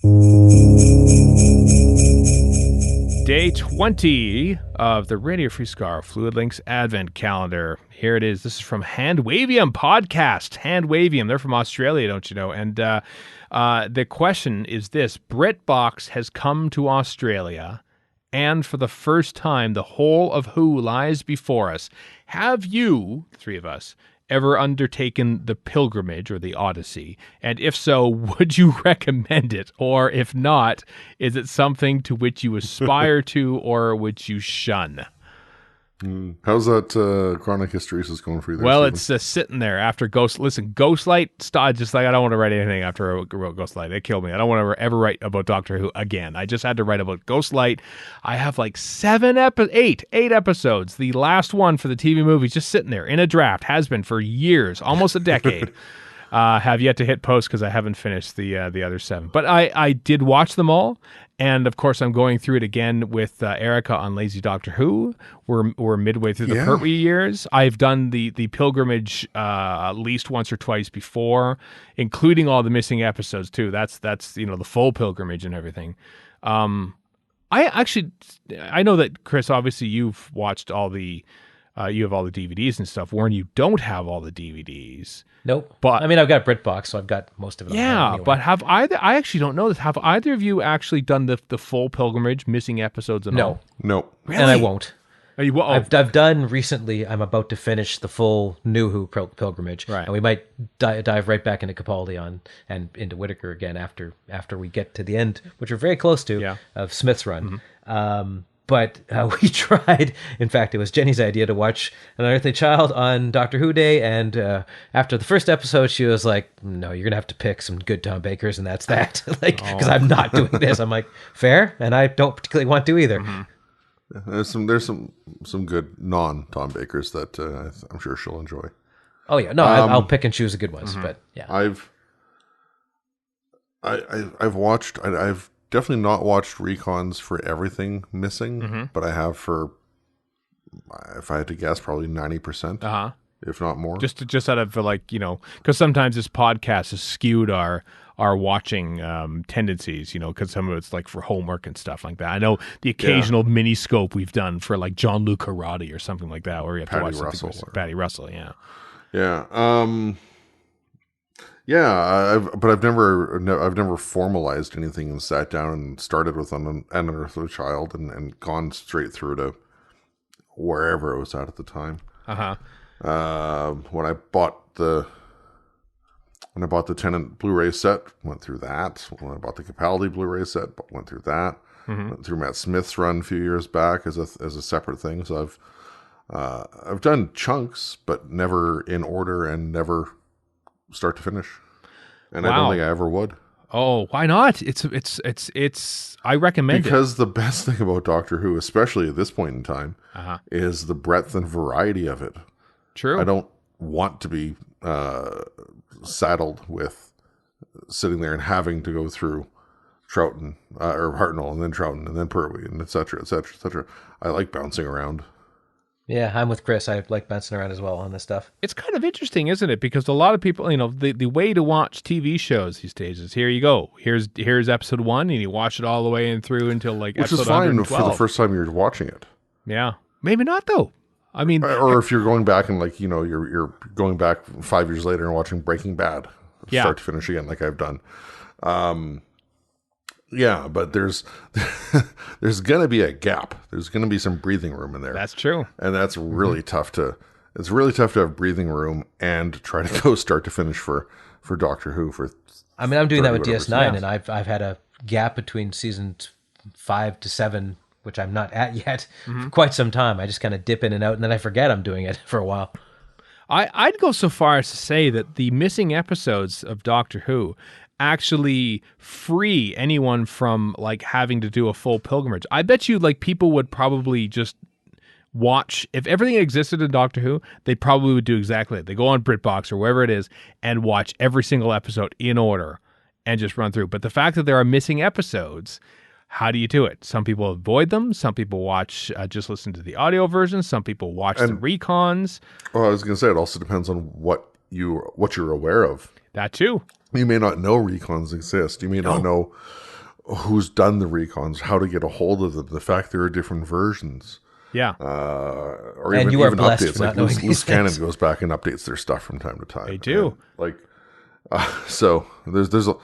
Day 20 of the Radio Free Skaro Fluid Links Advent Calendar. Here it is. This is from Handwavium Podcast. Handwavium. They're from Australia, don't you know? And the question is this. BritBox has come to Australia, and for the first time, the whole of Who lies before us. Have you, the three of us, ever undertaken the pilgrimage or the Odyssey? And if so, would you recommend it? Or if not, is it something to which you aspire to or which you shun? How's that chronic hysteresis going for you there, Well, Stephen? it's sitting there after Ghostlight, just like I don't want to write anything after I wrote Ghostlight. It killed me. I don't want to ever write about Doctor Who again. I just had to write about Ghostlight. I have like eight episodes. The last one for the TV movie is just sitting there in a draft. Has been for years, almost a decade. Have yet to hit post because I haven't finished the other 7. But I did watch them all. And, of course, I'm going through it again with Erica on Lazy Doctor Who. We're midway through the Pertwee years. I've done the pilgrimage at least once or twice before, including all the missing episodes, too. That's the full pilgrimage and everything. I know that, Chris, obviously you've watched all the you have all the DVDs and stuff. Warren, you don't have all the DVDs. Nope. But I mean, I've got BritBox, so I've got most of it. Yeah, anyway. but I actually don't know this. Have either of you actually done the full pilgrimage, missing episodes and all? No. Really? And I won't. Are you, I've done recently. I'm about to finish the full New Who pilgrimage, Right. and we might dive right back into Capaldi and into Whittaker again after we get to the end, which we're very close to, of Smith's run. Mm-hmm. But we tried. In fact, it was Jenny's idea to watch An Unearthly Child on Doctor Who Day, and after the first episode, she was like, "No, you're gonna have to pick some good Tom Bakers, and that's that." Because I'm not doing this. I'm like, fair, and I don't particularly want to either. Mm-hmm. There's some good non-Tom Bakers that I'm sure she'll enjoy. Oh yeah, no, I'll pick and choose the good ones, but yeah, I've watched. I've definitely not watched recons for everything missing, but I have for, if I had to guess, probably 90%, if not more. Just out of because sometimes this podcast has skewed our watching tendencies, because some of it's like for homework and stuff like that. I know the occasional mini scope we've done for like John Luke Karate or something like that, where you have to watch something with Patty Russell. Yeah. But I've never formalized anything and sat down and started with an Unearthly Child and gone straight through to wherever it was at the time. When I bought the Tennant Blu-ray set, went through that. When I bought the Capaldi Blu-ray set, went through that. Went through Matt Smith's run a few years back as a separate thing. So I've done chunks, but never in order and never start to finish. And I don't think I ever would. Oh, why not? It's I recommend it. Because the best thing about Doctor Who, especially at this point in time, is the breadth and variety of it. True. I don't want to be saddled with sitting there and having to go through Troughton or Hartnell and then Troughton and then Pertwee and et cetera, et cetera, et cetera. I like bouncing around. Yeah, I'm with Chris. I like bouncing around as well on this stuff. It's kind of interesting, isn't it? Because a lot of people, the way to watch TV shows these days is here you go. Here's episode 1, and you watch it all the way in through until like which episode 112. Which is fine for the first time you're watching it. Yeah, maybe not though. I mean, or if you're going back and you're going back 5 years later and watching Breaking Bad, start to finish again, like I've done. But there's gonna be a gap. There's gonna be some breathing room in there. That's true, and that's really tough to. It's really tough to have breathing room and try to go start to finish for Doctor Who. I'm doing that with DS9, and I've had a gap between seasons 5 to 7, which I'm not at yet, for quite some time. I just kind of dip in and out, and then I forget I'm doing it for a while. I'd go so far as to say that the missing episodes of Doctor Who actually free anyone from like having to do a full pilgrimage. I bet you people would probably just watch, if everything existed in Doctor Who, they probably would do exactly that. They go on BritBox or wherever it is and watch every single episode in order and just run through. But the fact that there are missing episodes, how do you do it? Some people avoid them. Some people watch, just listen to the audio version. Some people watch the recons. Well, I was going to say, it also depends on what you're aware of. That too. You may not know recons exist. You may not know who's done the recons, how to get a hold of them, the fact there are different versions. Yeah. Or And even, you are even blessed updates. for not Like knowing Loose these Cannon things. goes back and updates their stuff from time to time. They do. And, like, so there's a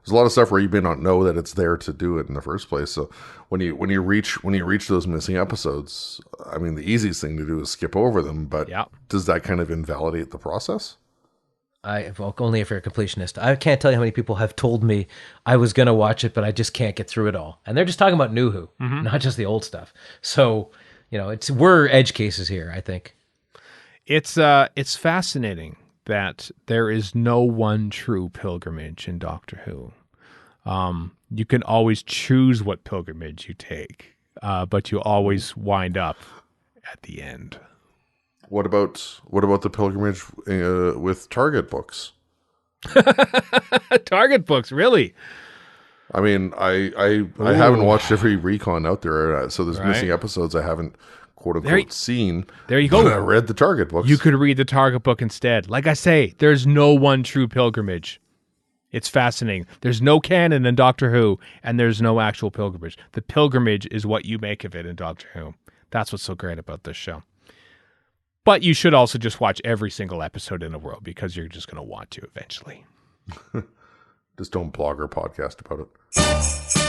lot of stuff where you may not know that it's there to do it in the first place. So when you reach those missing episodes, I mean, the easiest thing to do is skip over them. But Yeah. does that kind of invalidate the process? Well, only if you're a completionist. I can't tell you how many people have told me I was going to watch it, but I just can't get through it all. And they're just talking about New Who, not just the old stuff. So, we're edge cases here, I think. It's fascinating that there is no one true pilgrimage in Doctor Who. You can always choose what pilgrimage you take, but you always wind up at the end. What about the pilgrimage with Target books? Target books, really? I mean, I haven't watched every recon out there, so there's Right. missing episodes I haven't quote unquote seen. There you go. But I read the Target books. You could read the Target book instead. Like I say, there's no one true pilgrimage. It's fascinating. There's no canon in Doctor Who, and there's no actual pilgrimage. The pilgrimage is what you make of it in Doctor Who. That's what's so great about this show. But you should also just watch every single episode in a row because you're just going to want to eventually. Just don't blog or podcast about it.